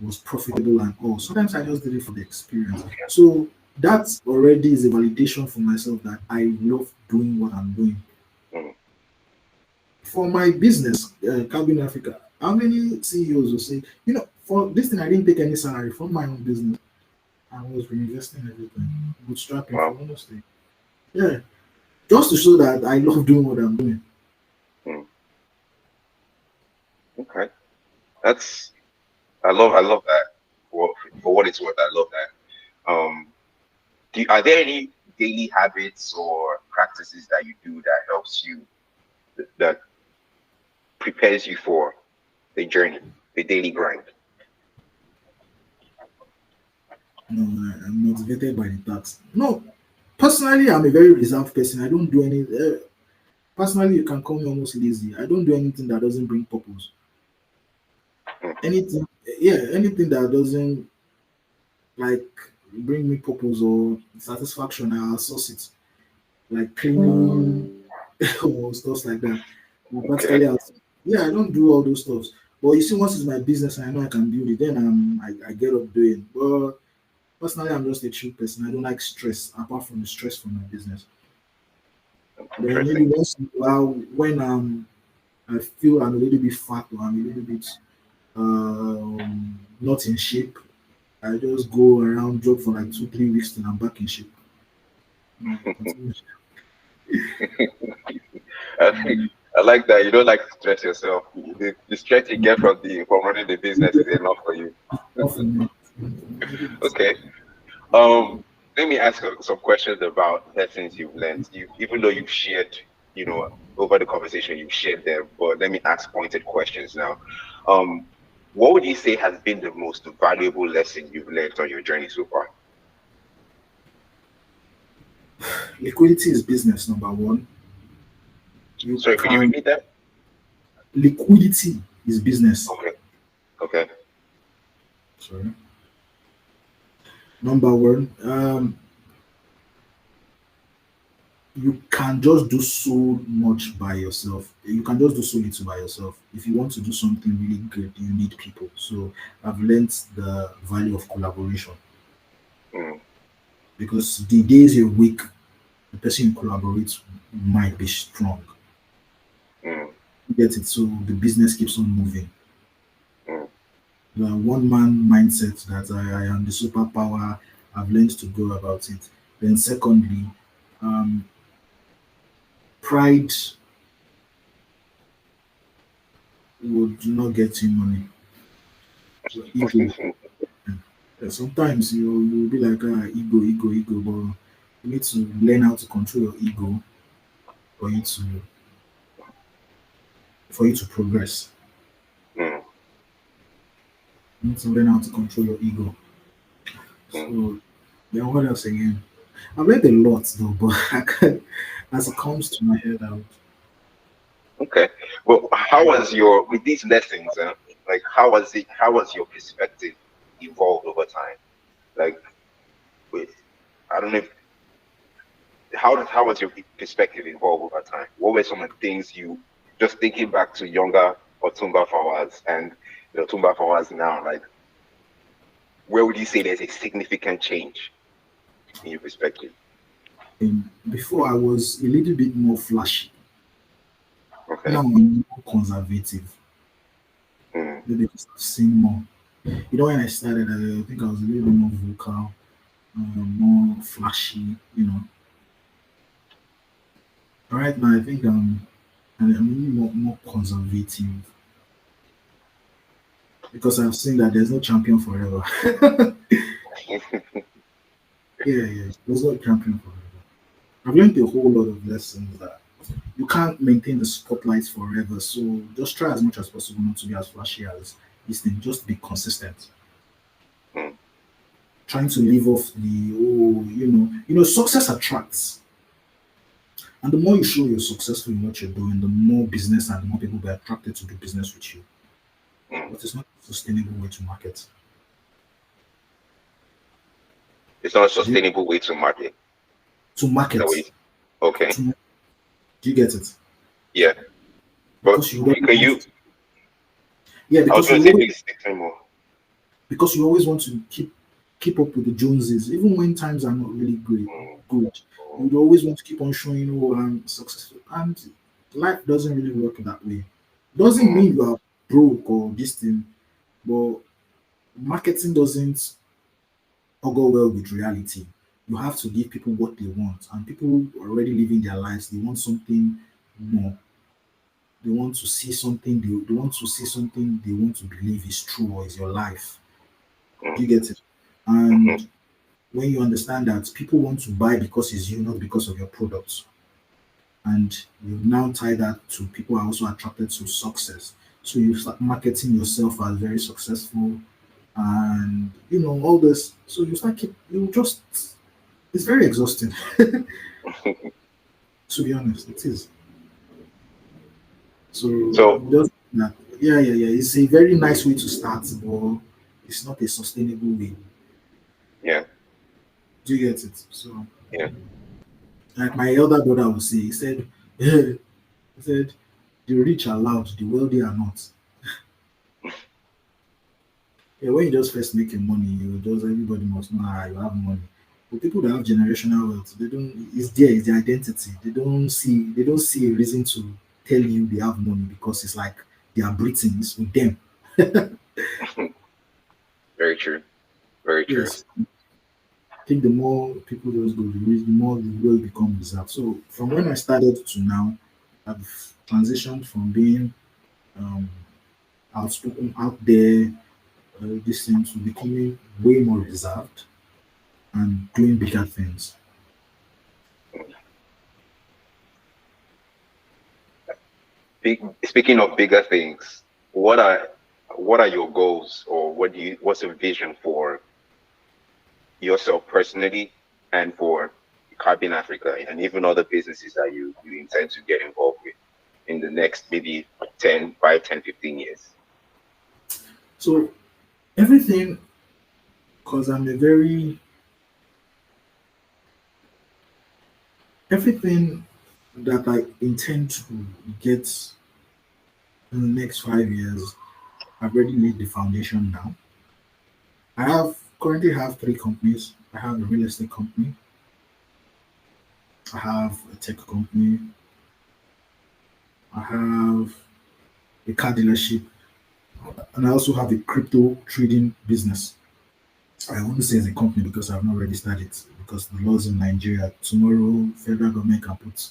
was profitable and all. Sometimes I just did it for the experience. So that already is a validation for myself that I love doing what I'm doing. Mm. For my business, Cabin Africa, how many CEOs will say, for this thing, I didn't take any salary from my own business. I was reinvesting everything, bootstrapping Wow. for honesty. Yeah, just to show that I love doing what I'm doing. Mm. Okay. I love that. For what it's worth, I love that. Are there any daily habits or practices that you do that helps you, that prepares you for the journey, the daily grind? No, I'm motivated by the tax. No, personally, I'm a very reserved person. I don't do any. Personally, you can call me almost lazy. I don't do anything that doesn't bring purpose. Mm. Anything, yeah, anything that doesn't like bring me purpose or satisfaction, I'll source it. Like cleaning or stuff like that. Okay. Practically, yeah, I don't do all those stuff. But you see, once it's my business and I know I can build it, then I get up doing. But personally, I'm just a chill person. I don't like stress apart from the stress from my business. Then maybe Interesting. once in a while, when I feel I'm a little bit fat or I'm a little bit not in shape, I just go around jog for like 2 3 weeks till I'm back in shape. Continue. I, I like that. You don't like to stress yourself. The stress you get from running the business is enough for you. Not for me. Okay. Um, Let me ask you some questions about lessons you've learned. Even though you've shared, over the conversation, you've shared them, but let me ask pointed questions now. Um, what would you say has been the most valuable lesson you've learned on your journey so far? Liquidity is business, number one. You Sorry, could you can repeat that? Liquidity is business. Okay. Okay. Sorry. Number one, you can just do so much by yourself. You can just do so little by yourself. If you want to do something really good, you need people. So I've learned the value of collaboration Mm, because the days you're weak, the person you collaborate might be strong. mm, You get it? So the business keeps on moving. mm, The one man mindset that I am the superpower, I've learned to go about it. Then, secondly, um, pride would not get you money. So ego. Sometimes you'll be like, ego, ego, ego, but you need to learn how to control your ego for you to progress. mm, You need to learn how to control your ego. mm. So then what else again? I've learned a lot though, but I can't, as it comes to my head out. Okay. Well, how was with these lessons, like how was your perspective evolved over time? Like, with, I don't know if, how was your perspective evolved over time? What were some of the things you, just thinking back to younger Otumba Fawaz and the Otumba Fawaz now, like, where would you say there's a significant change in your perspective? And before I was a little bit more flashy. Okay. Now I'm more conservative. Mm, Maybe because I've seen more. When I started, I think I was a little bit more vocal, more flashy. Right now, I think I'm a little more conservative because I've seen that there's no champion forever. Yeah, there's no champion forever. I've learned a whole lot of lessons that you can't maintain the spotlight forever. So just try as much as possible not to be as flashy as this thing. Just be consistent. mm, Trying to live off the success attracts. And the more you show you're successful in what you're doing, the more business and the more people will be attracted to do business with you. mm. But it's not a sustainable way to market. It's not a Do you, sustainable way to market. to Is that what market? you, okay. To, do you get it? Yeah. But Because you don't can have you, to, Yeah, I was because going you to say always, big six anymore. want to keep up with the Joneses, even when times are not really great. Mm, Good, you mm, would always want to keep on showing, oh, I'm successful, and life doesn't really work that way. Doesn't mm, mean you are broke or this thing, but marketing doesn't go well with reality. You have to give people what they want, and people are already living their lives. They want something more. They want to see something. They want to see something they want to believe is true or is your life. mm, Do you get it? mhm, And when you understand that people want to buy because it's you, not because of your products, and you now tie that to people are also attracted to success. So you start marketing yourself as very successful, and all this. So you start keep you just it's very exhausting. To be honest, it is. So So, just that, yeah. It's a very nice way to start, but it's not a sustainable way. yeah, Do you get it? So, yeah. like my elder brother would say, he said, he said, the rich are loud, the wealthy are not. Yeah, when you just first making money, you just everybody must know you have money. But people that have generational wealth, they don't. It's there. It's their identity. They don't see a reason to tell you they have money because it's like they are breathing. It's with them. Very true. Very true. Yes. I think the more people just go, the more the will become reserved. So from when I started to now, I've transitioned from being um, outspoken, out there, this thing to becoming way more reserved and doing bigger things. Speaking of bigger things, what are what are your goals, or what's a vision for yourself personally and for Carbon Africa and even other businesses that you intend to get involved with in the next maybe 10, 5, 10, 15 years? So everything, because I'm a very everything that I intend to get in the next 5 years, I've already laid the foundation now. I have currently have three companies. I have a real estate company, I have a tech company, I have a car dealership, and I also have a crypto trading business. I won't say it's a company because I've not registered it because the laws in Nigeria tomorrow federal government can put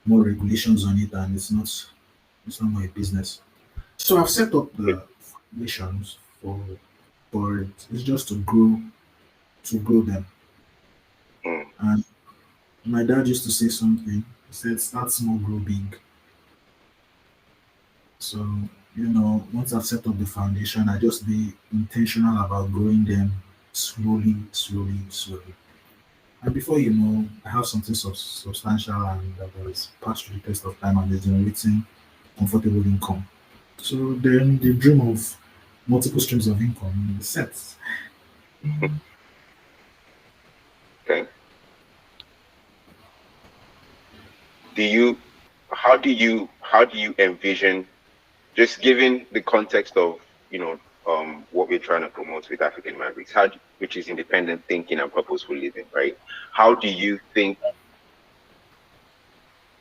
more regulations on it and it's not my business. So I've set up the foundations for it. It's just to grow them. Mm, And my dad used to say something. He said, "Start small, grow big." So once I've set up the foundation, I just be intentional about growing them slowly, slowly, slowly. And before you know, I have something substantial and that has passed through the test of time and is generating comfortable income. So then the dream of multiple streams of income is set. okay. Do you how do you envision, just given the context of what we're trying to promote with African Mavericks, which is independent thinking and purposeful living, right? How do you think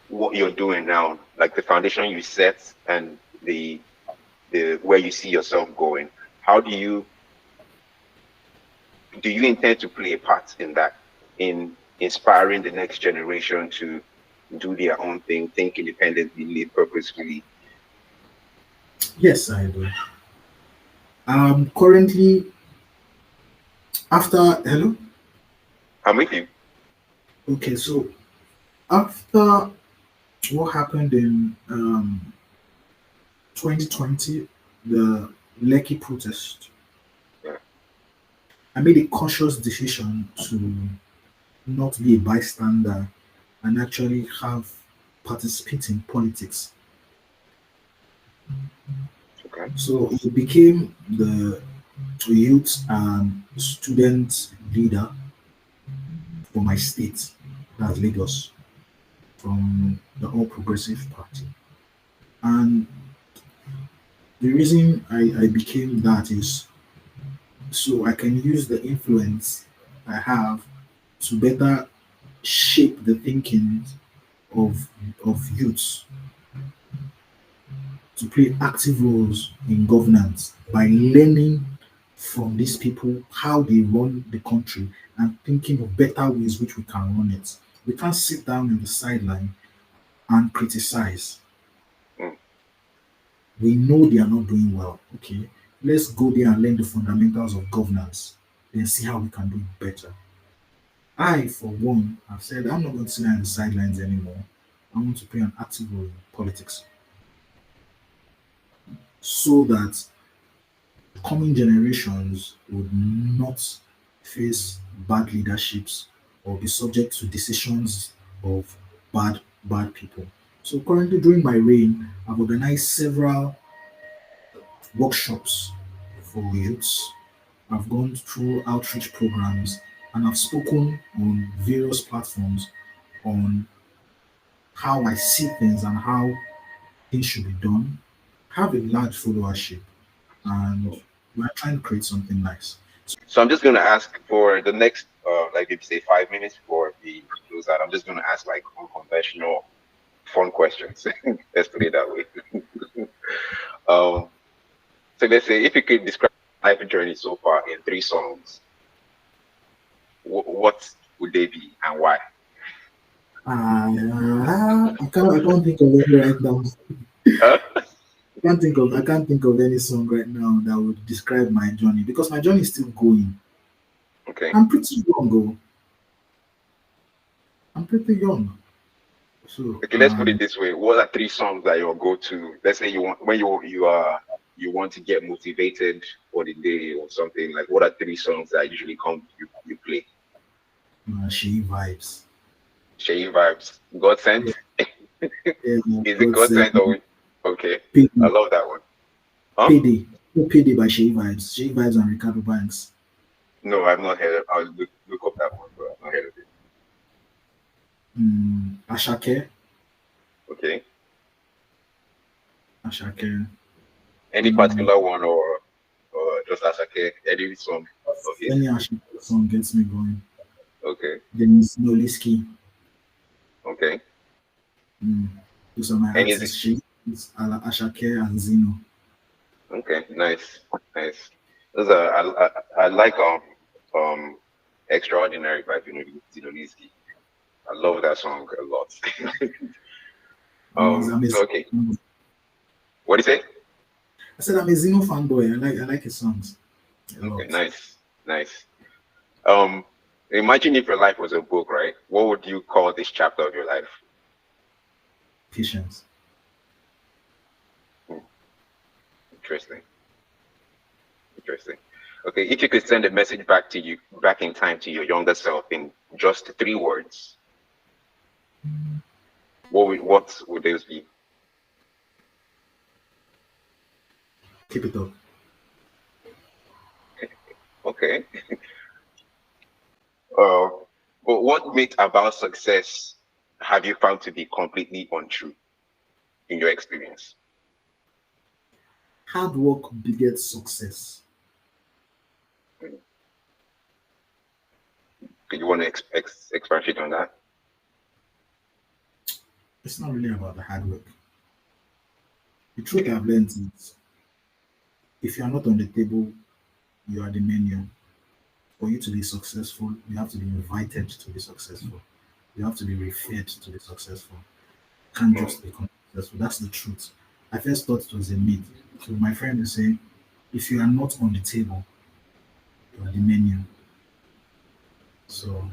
what you're doing now, like the foundation you set and the where you see yourself going, how do you intend to play a part in that, in inspiring the next generation to do their own thing, think independently, live purposefully? Yes, I do. Currently, after hello, I'm with you. okay, so after what happened in 2020, the Lekki protest, Yeah. I made a conscious decision to not be a bystander and actually have participate in politics. Okay. So it became the youth and student leader for my state, that's Lagos, from the All Progressive Party. And The reason I became that is so I can use the influence I have to better shape the thinking of youths to play active roles in governance by learning from these people how they run the country and thinking of better ways which we can run it. We can't sit down on the sideline and criticize. Mm. We know they are not doing well. Okay, let's go there and learn the fundamentals of governance, then see how we can do it better. I, for one, have said I'm not going to sit down on the sidelines anymore. I want to play an active role in politics so that coming generations would not face bad leaderships or be subject to decisions of bad people. So currently during my reign, I've organized several workshops for youths. I've gone through outreach programs and I've spoken on various platforms on how I see things and how things should be done. I have a large followership and we're trying to create something nice. So I'm just going to ask for the next, like if you say 5 minutes before we close out, I'm just going to ask like unconventional, fun questions. Let's put it that way. um, so let's say if you could describe your life journey so far in 3 songs, what would they be and why? I can't think of any right now. Huh? I can't think of any song right now that would describe my journey because my journey is still going. Okay. I'm pretty young, though. I'm pretty young. So Okay, let's put it this way. What are 3 songs that you'll go to? Let's say you want when you want to get motivated for the day or something. Like what are 3 songs that usually come you play? she vibes. Shay vibes. God Yeah, sent? yeah, Is it God God said sent or okay? I PD, love that one. Huh? PD, PD by She Vibes. She Vibes and Ricardo Banks. No, I've not heard of I'll look up that one, but I've not heard of it. Ashake, Okay. Ashake. Any Mm, particular one or just as okay, any song of his? any Ashake song gets me going. Okay. Then it's Noliski. Okay. Mm. Those are my And is artists. it She is Ashake and Zeno. okay, nice, nice. Those are I like um extraordinary by Vinoliski. I love that song a lot. I'm a, So okay. What do you say? I said I'm a Zeno fanboy. I like his songs a Okay, lot. nice, nice. Um, Imagine if your life was a book, right? What would you call this chapter of your life? Patience. Hmm, interesting, interesting. Okay, if you could send a message back in time to your younger self in just 3 words, what would those be? Keep it up. Okay. Uh, but what myth about success have you found to be completely untrue in your experience? Hard work begets success. Do you want to expatiate on that? It's not really about the hard work. The truth I've learned is if you are not on the table, you are the menu. For you to be successful, you have to be invited to be successful. You have to be referred to be successful. You can't Hmm, just become successful. That's the truth. I first thought it was a myth. So my friend will say, if you are not on the table, you are the menu. So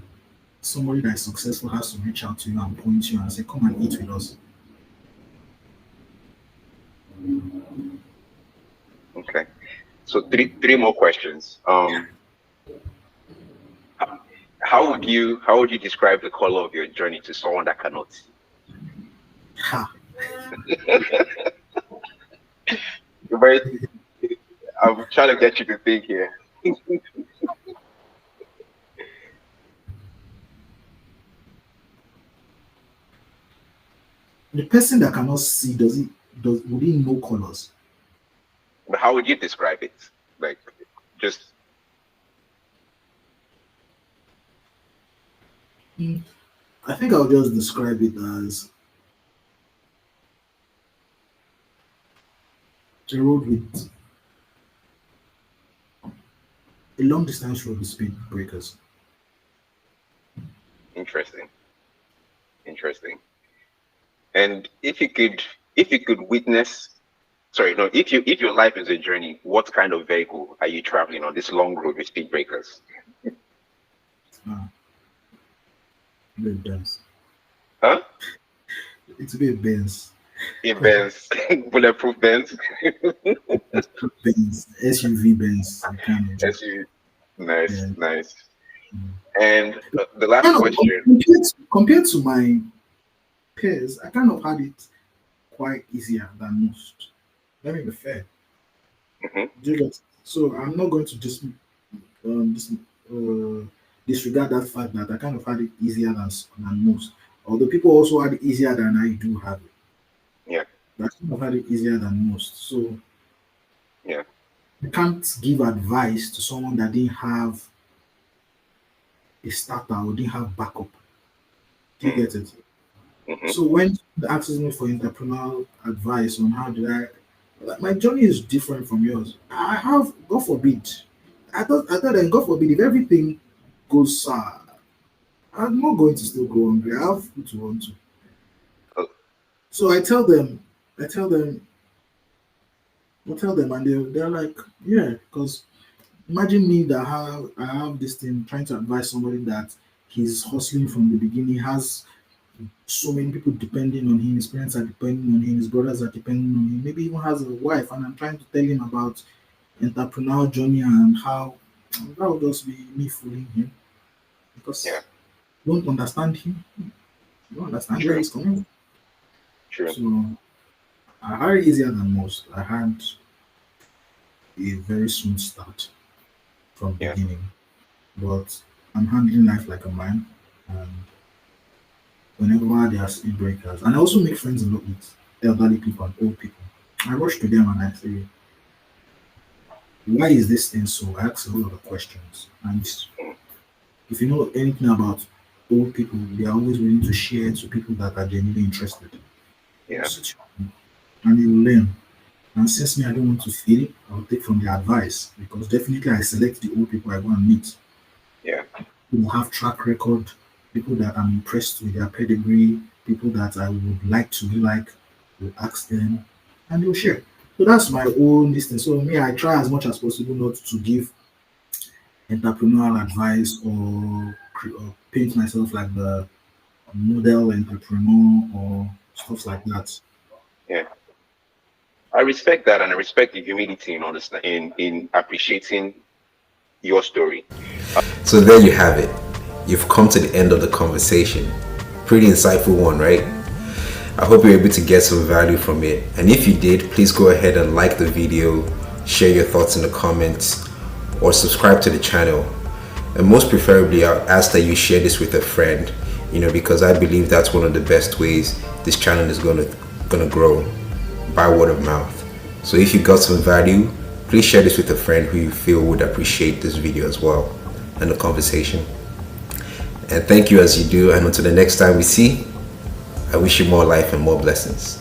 somebody that is successful has to reach out to you and point you and say, come and eat with us. okay. So three more questions. How would you describe the color of your journey to someone that cannot see? Ha! You're very, I'm trying to get you to think here. The person that cannot see, does would he know colors? But how would you describe it? Like, just I think I'll just describe it as a road with a long distance road with speed breakers. interesting, interesting. And if you could witness, sorry, no, if your life is a journey, what kind of vehicle are you traveling on this long road with speed breakers? Ah, very dense. Huh? It's a bit Benz. In Benz, bulletproof Benz. Benz, SUV Benz, kind of. Yes, you. Nice, Yeah. nice. Mm. And the last Kind of question. compared to my peers, I kind of had it quite easier than most. Let me be fair. Mhm. Do you get? So I'm not going to disregard that fact that I kind of had it easier than most. Although people also had it easier than I do have it. Yeah, But I kind of had it easier than most. So yeah. you can't give advice to someone that didn't have a starter or didn't have backup. Do you Mm. get it? Mhm. So when they asks me for entrepreneurial advice on how did I, like, my journey is different from yours. I have, God forbid, I thought that God forbid if everything goes sour, I'm not going to still go hungry. I have food to run to. Oh, So I tell them, and they're like, yeah, because imagine me that I have this thing trying to advise somebody that he's hustling from the beginning, has so many people depending on him, his parents are depending on him, his brothers are depending on him, maybe even has a wife, and I'm trying to tell him about entrepreneurial journey and how that would just be me fooling him yeah. because you don't understand him, you don't understand where True, he's coming from. true. So I had it easier than most. I had a very smooth start from Yeah, beginning, but I'm handling life like a man. And whenever there are speed breakers, and I also make friends a lot with elderly people and old people. I rush to them and I say, why is this thing so? I ask a whole lot of questions. And if you know anything about old people, they are always willing to share to people that are genuinely interested. They'll yeah, sit you and you learn. And since me, I don't want to fail, I'll take from their advice because definitely I select the old people I go and meet. yeah. People have track record, people that I'm impressed with their pedigree, people that I would like to be like, will ask them and they'll share. So that's my own distance. So me, I try as much as possible not to give entrepreneurial advice or paint myself like the model entrepreneur or stuff like that. Yeah. I respect that, and I respect the humility in understand in appreciating your story. So there you have it. You've come to the end of the conversation. Pretty insightful one, right? I hope you're able to get some value from it. And if you did, please go ahead and like the video, share your thoughts in the comments, or subscribe to the channel. And most preferably, I'll ask that you share this with a friend, because I believe that's one of the best ways this channel is gonna grow, by word of mouth. So if you got some value, please share this with a friend who you feel would appreciate this video as well and the conversation. And thank you as you do, and until the next time we see, I wish you more life and more blessings.